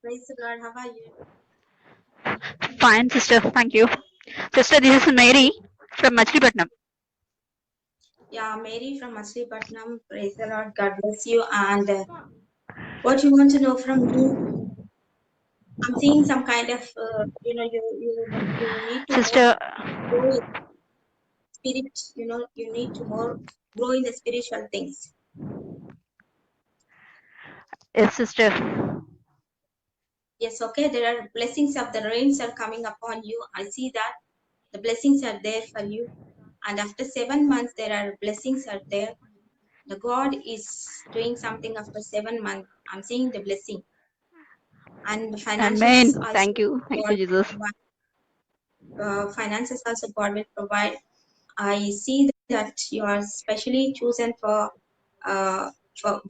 Praise the Lord. How are you? Fine, sister. Thank you. Sister, this is Mary from Machilipatnam. Yeah, Mary from Machilipatnam. Praise the Lord. God bless you. And what you want to know from me? I'm seeing some kind of, you need to more Sister, grow in spirit. You need to more grow in the spiritual things. yes, sister. Yes, okay. There are blessings of the rains are coming upon you. I see that the blessings are there for you. And after 7 months, there are blessings are there. The God is doing something after 7 months. I'm seeing the blessing. And the Amen. finances also Thank you. Thank God you, Jesus. will provide. Finances also God will provide. I see that you are specially chosen for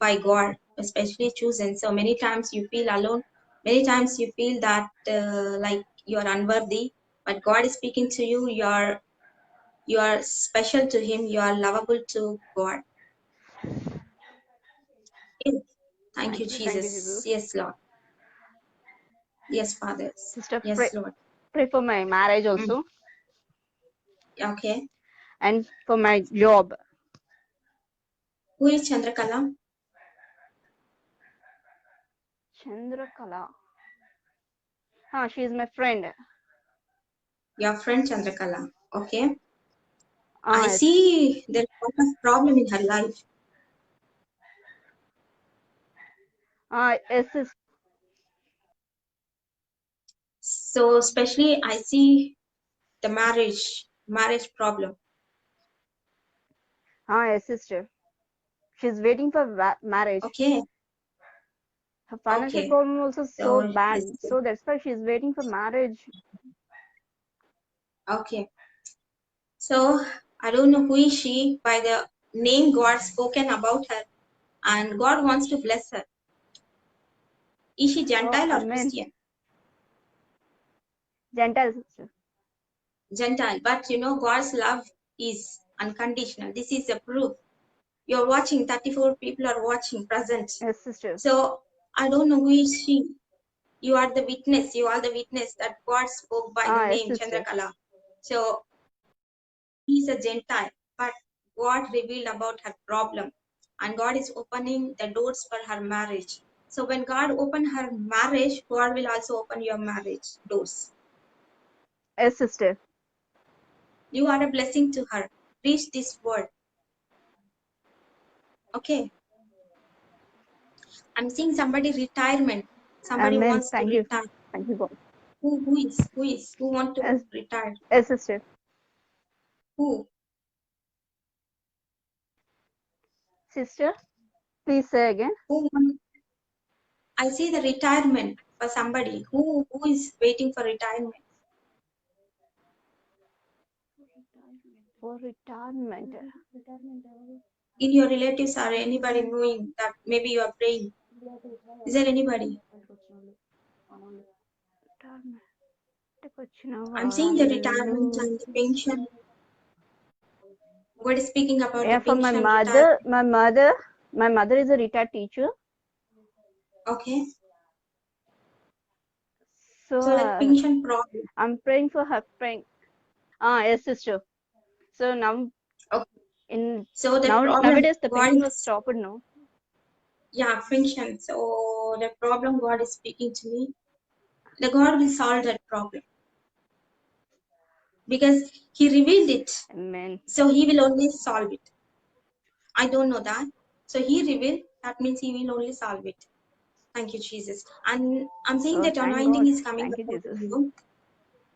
by God, especially chosen. So many times you feel alone. Many times you feel that like you are unworthy, but God is speaking to you. You are special to Him. You are lovable to God. Yes. Thank you, Thank you, Jesus. Jesus. Yes, Lord. Yes, Father. Sister, Yes, Lord. pray for my marriage Mm. also Okay. and for my job. Who is Chandrakala? Chandrakala. She is my friend. Your friend Chandrakala. Okay. I Yes. see there's a lot of problem in her life. Yes, sister. So especially I see the marriage problem. Yes, sister. She's waiting for marriage. Okay. Her financial Okay. problem also so So bad. this So that's why she's waiting for marriage. okay. So I don't know who is she by the name God spoken about her, and God wants to bless her. Is she Gentile or Amen. Christian? Gentile sister. Gentile. But God's love is unconditional. This is a proof. You're watching, 34 people are watching present. Yes, sister. So I don't know who is she. You are the witness. You are the witness that God spoke by the Yes, name sister. Chandrakala. So he's a Gentile, but God revealed about her problem, and God is opening the doors for her marriage. So when God open her marriage, God will also open your marriage doors. Yes, sister. You are a blessing to her. Reach this word. Okay. I'm seeing somebody retirement. Somebody Amen. wants to Thank you. retire. Thank you, God. Who want to retire? Yes, sister. Who? Sister, please say again. Who want? I see the retirement for somebody. Who is waiting for retirement? For retirement. In your relatives or anybody knowing that maybe you are praying? Is there anybody? I'm seeing the retirement and the pension. God is speaking about the Yeah, for my pension mother, retirement. my mother is a retired teacher. Okay. So So like pension problem. I'm praying for her. Yes, sister. So now Okay. So the problem nowadays the God pension was is, stopped now. yeah, pension. So the problem God is speaking to me, the God will solve that problem because He revealed it. Amen. So He will only solve it. I don't know that. So He revealed, that means He will only solve it. Thank you, Jesus. And I'm saying that Thank anointing God. is coming Thank you, upon Jesus. you.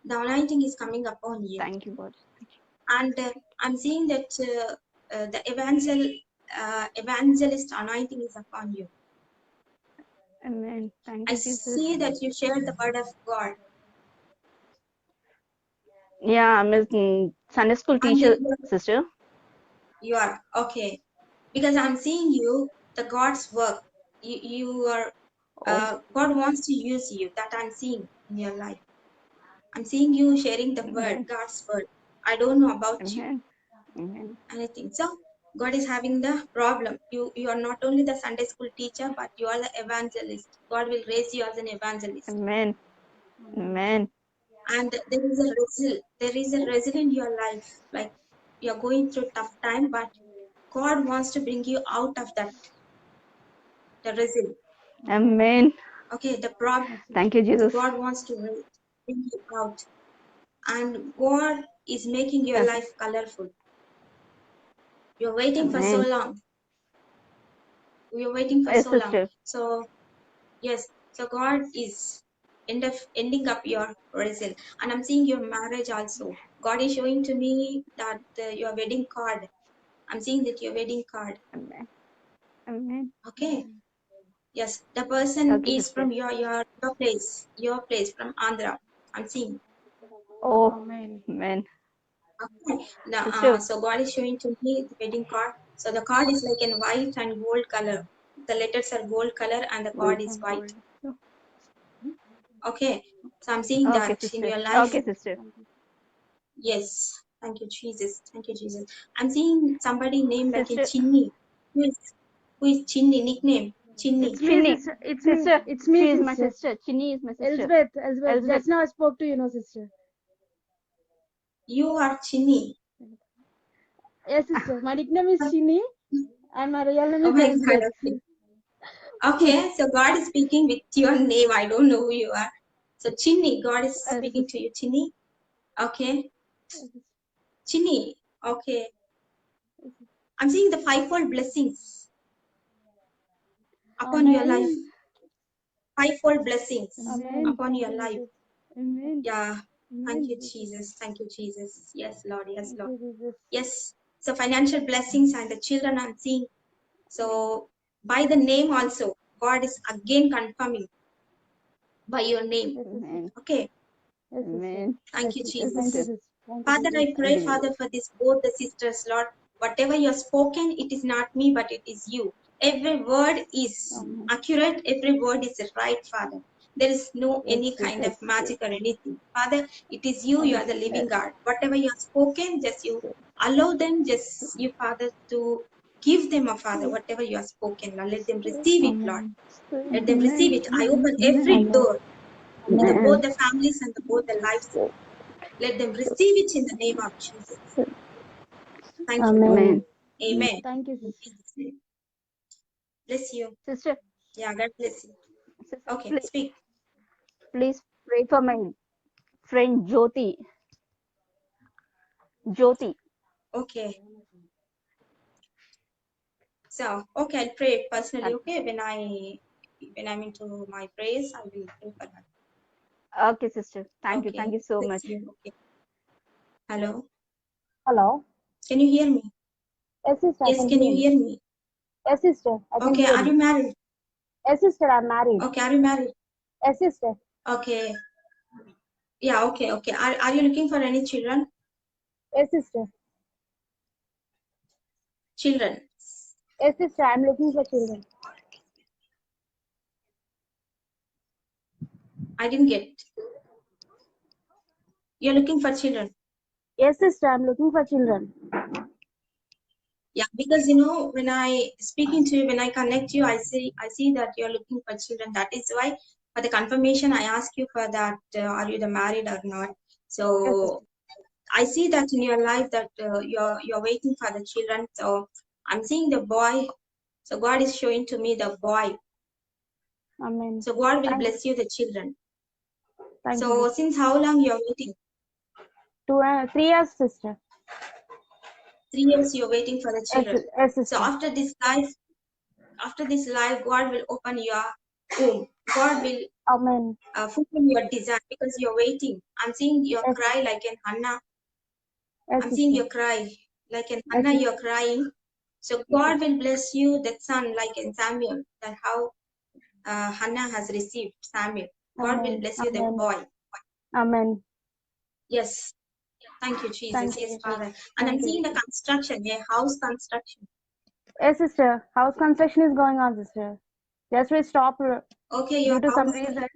The anointing is coming upon you. Thank you, God. Thank you. And I'm seeing that the evangelist anointing is upon you. Amen. Thank I you, Jesus. see that you share the word of God. Yeah, I'm a Sunday school And teacher, sister. you are okay. Because I'm seeing you, the God's work. You are, Oh, God wants to use you. That I'm seeing in your life. I'm seeing you sharing the word, amen. God's word. I don't know about you, Amen. Amen. anything. So God is having the problem. You are not only the Sunday school teacher, but you are the evangelist. God will raise you as an evangelist. Amen. Amen. And there is a wrestle in your life. Like you're going through tough time, but God wants to bring you out of that, the wrestle. Amen. Okay, the problem. Thank you, So Jesus. God wants to bring you out. And God is making your Yes. life colorful. You're waiting for so Amen. long. You're waiting for Yes, so long. sister. So yes, so God is ending up your wrestle. And I'm seeing your marriage also. God is showing to me that your wedding card. I'm seeing that your wedding card. Amen. Amen. Okay. Yes, the person Okay, is sister. from your place from Andhra. I'm seeing. Oh, Amen. amen. Okay. Now, Sister. so God is showing to me the wedding card. So the card is like in white and gold color. The letters are gold color and the card is white. Okay. So I'm seeing Okay, that in sister. your life. Okay, sister. Yes. Thank you, Jesus. Thank you, Jesus. I'm seeing somebody named like in Sister. Chinni. Who is Chinni? Nickname Chinni. It's me, Chinni. sister. It's me. Sister. It's me, She is my sister. sister. Chinni is my sister. Elizabeth. Elizabeth. Just now I spoke to you, no, sister. You are Chinni. Yes, sister. My nickname is Chini, and my real name Oh is my God. Elizabeth. Okay. Okay. So God is speaking with your name. I don't know who you are. So Chinni, God is speaking to you, Chinni. Okay. Chinni. Okay. I'm seeing the fivefold blessings upon your life. Amen. Fivefold blessings Amen. upon Thank your you, life. Jesus. Amen. Yeah. Thank you, Amen. Jesus. Thank you, Jesus. Yes, Lord. Yes, Thank Lord. you, Jesus. Yes. So financial blessings and the children I'm seeing. So by the name also, God is again confirming by your name. Yes, sister. Amen. Okay. Yes, sister. Amen. Thank you, Yes, sister. Yes, Thank Jesus. you, sister. sister. Thank you, Father, Jesus. I Thank pray, you, Father, Jesus. for this both the sisters, Lord. Whatever you have spoken, it is not me, but it is you. Every word is Amen. accurate. Every word is right, Father. There is no Yes, any kind of yes, magic or anything. Father, it is you. You are the living yes, God. Whatever you have spoken, just you allow them, just you, Father, to give them a Father, whatever you have spoken, Lord. Let them receive it, Lord. Amen. Let them receive Amen. it. I open every Amen. door in the, both Amen. the families and both the lives. Let them receive it in the name of Jesus. Thank you, Lord. Amen. Amen. Amen. Thank you, In sister. Jesus' name. Bless you. Sister, Yeah, God bless you. sister, Okay, speak. please pray for my friend Jyoti. Jyoti. Okay. So, okay, I'll pray personally. Okay, when I'm into my prayers, I will pray for her. Okay, sister. Thank you. Okay. Thank you so Bless much. you. Okay. Hello. Hello. Can you hear me? Yes, sister. I Yes, can can hear you you. hear me? Yes, sister. I can Okay, hear are you. you married? Yes, sister. I'm married. Okay, are you married? Yes, sister. Okay. Yeah, okay, okay. Are you looking for any children? Yes, sister. Children. Yes, sister. I'm looking for children. I didn't get. You're looking for children. Yes, sister. I'm looking for children. Yeah, because you know, when I speaking to you, when I connect you, I see that you're looking for children. That is why for the confirmation I ask you for that. Are you the married or not? Yes, sister. So I see that in your life that you're waiting for the children. So I'm seeing the boy. So God is showing to me the boy. Amen. So God will Thank you. bless you the children. Thank you, So sister. since how long you're waiting? 3 years, sister. 3 years you're waiting for the Yes, children. yes, So sister. after this life, God will open your womb. God will Amen. fulfill your desire because you're waiting. I'm seeing your Yes, cry like in Hannah. yes, I'm seeing sister. your cry like in Yes, Hannah. sister. You're crying. So Yes, God will bless you that son like in Samuel. That how Hannah has received Samuel. God will amen. bless you the Amen. boy. Amen. Yes. Thank you, Jesus. Thank you, Yes, Jesus. Father. And I'm Thank you, seeing the Jesus. construction, a house construction. Yes, sister. House construction is going on, sister. Just we stopped Okay, your due to some house. reason,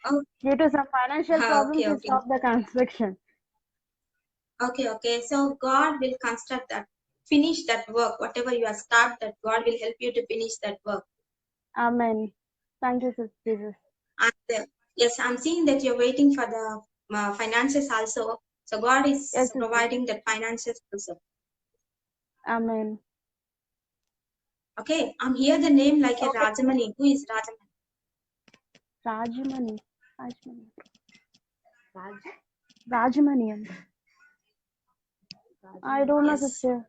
Oh, due to some financial problems, okay, we okay. stopped the construction. Okay, okay. So God will construct that. finish that work, whatever you have started, that God will help you to finish that work. Amen. Thank you, Sister Jesus. And yes, I'm seeing that you're waiting for the finances also. So God is Yes, sister. providing the finances also. Amen. Okay, I'm here the name like a Okay. Rajamani. Who is Rajamani? Rajamani. I don't know, Yes. sister.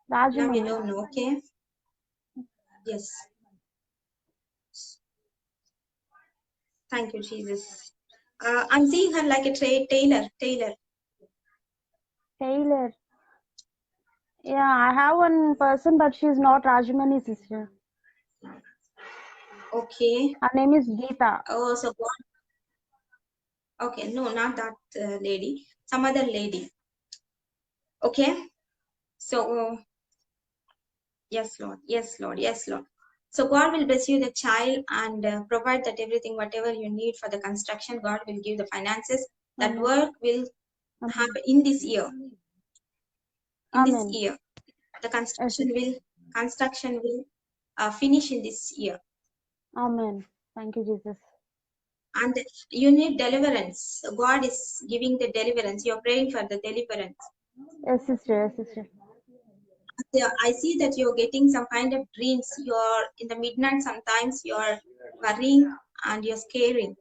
Now you Rajamani. don't know, okay? Yes. Thank you, Jesus. I'm seeing her like a Taylor. Taylor. Yeah, I have one person, but she's not Rajamani, sister. Okay. Her name is Geeta. Oh, so God. Okay, no, not that lady. Some other lady. Okay. So, yes, Lord. Yes, Lord. Yes, Lord. So God will bless you the child and provide that everything, whatever you need for the construction, God will give the finances. That Amen. work will Amen. happen in this year. In this Amen. year, the Yes, construction will finish in this year. Amen. Thank you, Jesus. And you need deliverance. God is giving the deliverance. You're praying for the deliverance. Yes, sister. Yes, sister. I see that you're getting some kind of dreams. You're in the midnight, sometimes you're worrying and you're scaring.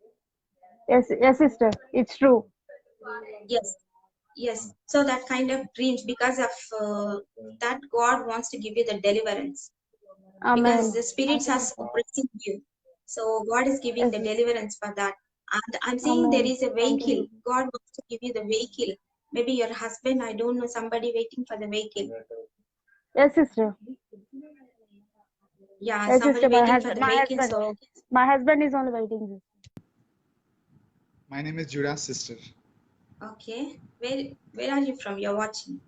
Yes, sister. It's true. Yes, yes. So that kind of dreams, because of that, God wants to give you the deliverance. Amen. Because the spirits are suppressing you. So God is giving Yes, the sister. deliverance for that. And I'm saying there Amen. is a Thank vehicle. you. God wants to give you the vehicle. Maybe your husband, I don't know, somebody waiting for the vehicle. Yes, sister. Yeah, Yes, somebody sister. waiting for the vehicle. So, My husband is only waiting. My name is Judas, sister. okay. Where are you from? You're watching.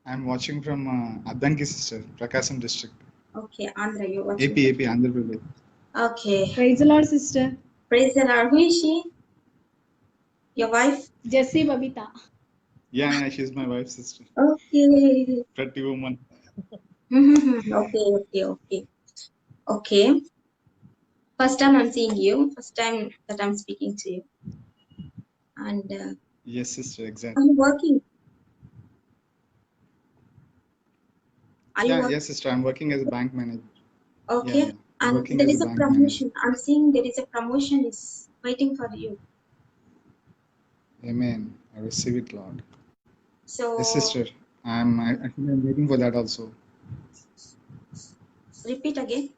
I'm watching from Addanki, sister, Prakasam district. Okay, Andhra, you're watching. AP, Andhra Pradesh. Okay. Praise the Lord, sister. Praise the Lord. Who is she? Your wife? Jessie Babita. Yeah, she's my wife, sister. Okay. Pretty woman. Okay. First time I'm seeing you. First time that I'm speaking to you. And Yes, sister, exactly. are you working? Are you Yeah, working? yes, sister. I'm working as a bank manager. Okay. Yeah, I'm And working there as is a a bank manager. promotion. I'm seeing there is a promotion is waiting for you. Amen. I receive it, Lord. So Yes, sister. I'm waiting for that also. repeat again.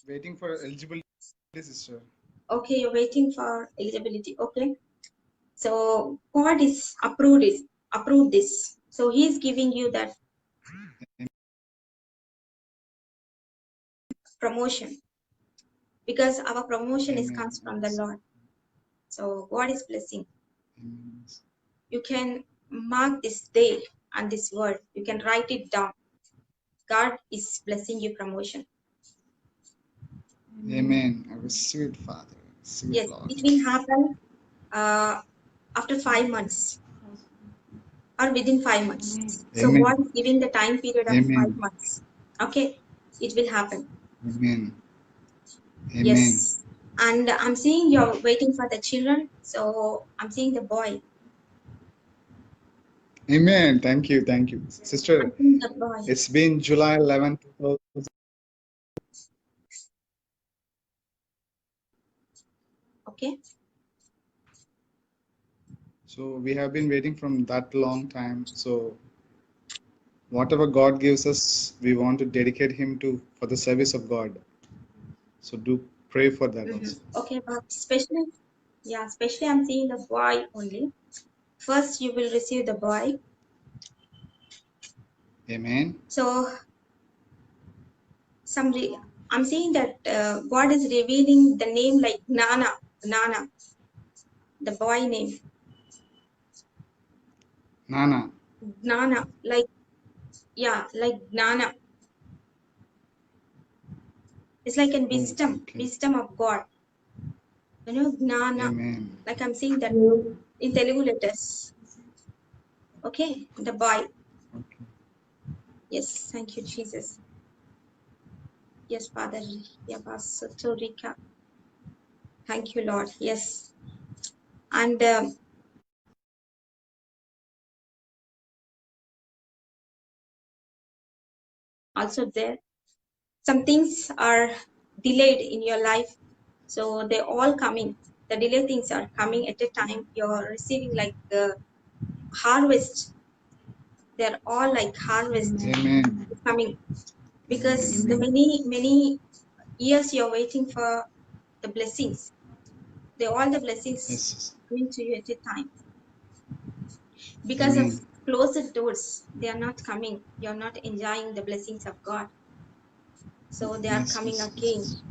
Waiting for eligibility, sister. Okay, you're waiting for eligibility. Okay. So God is approved this. So He's giving you that promotion, because our promotion is Amen. comes from the Lord. So God is blessing. Amen. You can mark this day and this word. You can write it down. God is blessing you promotion. Amen. I receive it, Father. I receive it, Yes, Lord. it will happen after 5 months or within 5 months. So Amen. God is giving the time period of 5 Amen. months. Okay, it will happen. Amen. Amen. Yes. And I'm seeing you're waiting for the children. So I'm seeing the boy. Amen. Thank you. Thank you. Sister, I'm seeing the boy. it's been July 11th. Okay. So we have been waiting from that long time. So whatever God gives us, we want to dedicate Him to for the service of God. So do pray for that also. Okay, but especially I'm seeing the boy only. First, you will receive the boy. Amen. So I'm seeing that God is revealing the name like Nana, the boy name Nana. Nana, like Nana. It's like a Oh, okay. wisdom of God. Gnana, Amen. like I'm seeing that in Telugu letters. Okay, the boy. Okay. Yes, thank you, Jesus. Yes, Father. Yabasotorika. Thank you, Lord. Yes. And also there, some things are delayed in your life. So they're all coming. The delay things are coming at a time. You're receiving like harvest. They're all like harvest Amen. coming because the many years you're waiting for the blessings. All the blessings Yes. coming to you at a time. Because of Amen. closed doors, they are not coming. You're not enjoying the blessings of God. So they are Yes. coming Yes. again. Yes.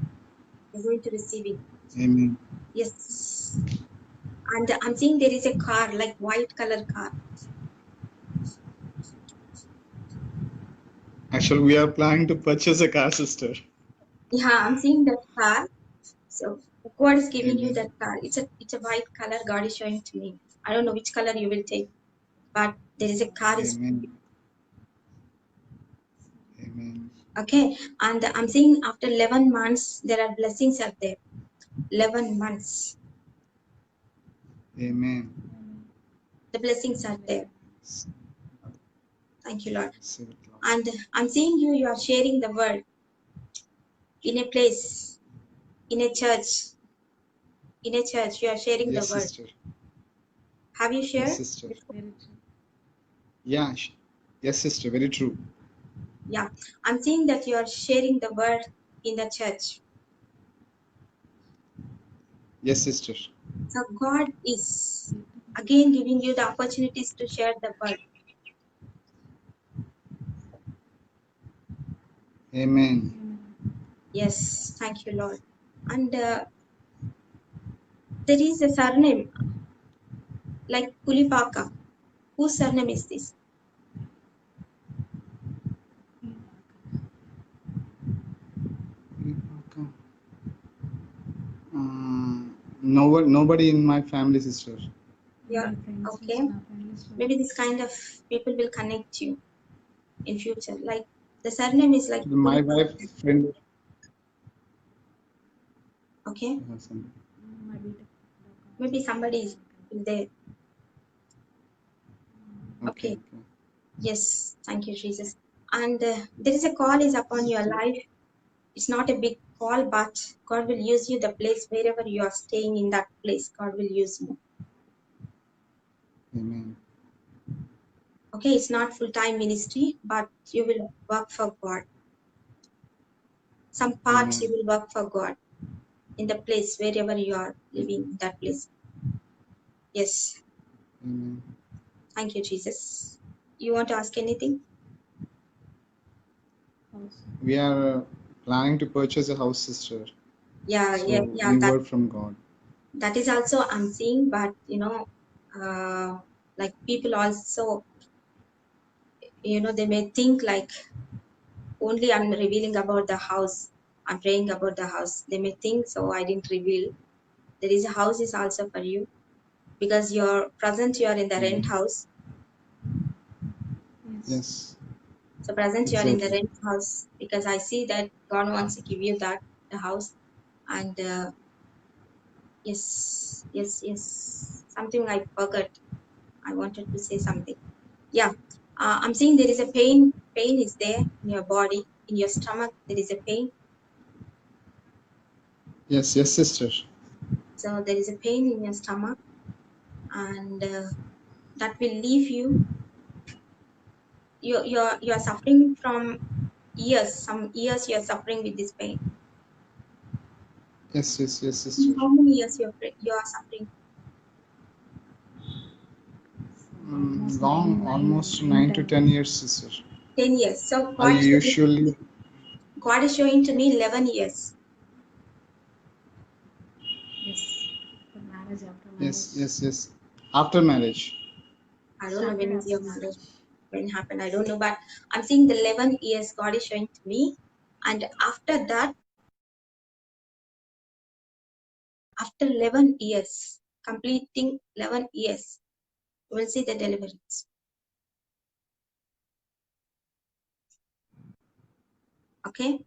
You're going to receive it. Amen. Yes. And I'm seeing there is a car, like white color car. Actually, we are planning to purchase a car, sister. Yeah, I'm seeing that car. So God is giving you Amen. that car. It's a white color. God is showing to me. I don't know which color you will take, but there is a car. Is Amen. Amen. okay. And I'm seeing after 11 months, there are blessings out there. 11 months, Amen. the blessings are there. Thank you, Lord. Receive it, Lord. And I'm seeing you are sharing the word in a place, in a church. In a church, you are sharing the Yes, word. sister. Have you Yes, shared? sister. Yeah. Yes, sister. Very true. Yeah. I'm seeing that you are sharing the word in the church. Yes, sister. So God is again giving you the opportunities to share the word. Amen. Yes. Thank you, Lord. And there is a surname like Kulipaka. Whose surname is this? Nobody in my family, sister. Yeah. Okay. Maybe this kind of people will connect you in future. Like the surname is like My wife friend. okay. Maybe somebody is there. Okay. Okay. Yes. Thank you, Jesus. And there is a call is upon your life. It's not a big call, but God will use you the place wherever you are staying in that place. God will use you. Amen. Okay. It's not full-time ministry, but you will work for God. Some part you Amen. will work for God in the place wherever you are living in that place. Yes. Amen. Thank you, Jesus. You want to ask anything? We are planning to purchase a house, sister. Yeah, So yeah. we That word from God. is also I'm seeing, but like people also, they may think like only I'm revealing about the house. I'm praying about the house. They may think so. I didn't reveal. There is a house is also for you because you're present. You are in the rent house. Yes. So present you are in the Exactly. rent house because I see that God wants to give you that the house and yes, yes, yes. Something I forgot. I wanted to say something. Yeah, I'm seeing there is a pain. Pain is there in your body, in your stomach. There is a pain. Yes. Yes, sister. So there is a pain in your stomach, and that will leave you. You are suffering from years. Some years you are suffering with this pain. Yes. Yes. Yes, sister. How many years you are suffering? Long, almost 9 to 10 years, sister. 10 years. So I usually. God is showing to me 11 years. Yes. Yes. Yes. After marriage. I don't know when is your marriage, when happened. I don't know, but I'm seeing the 11 years God is showing to me, and after that After 11 years, completing 11 years, you will see the deliverance. Okay?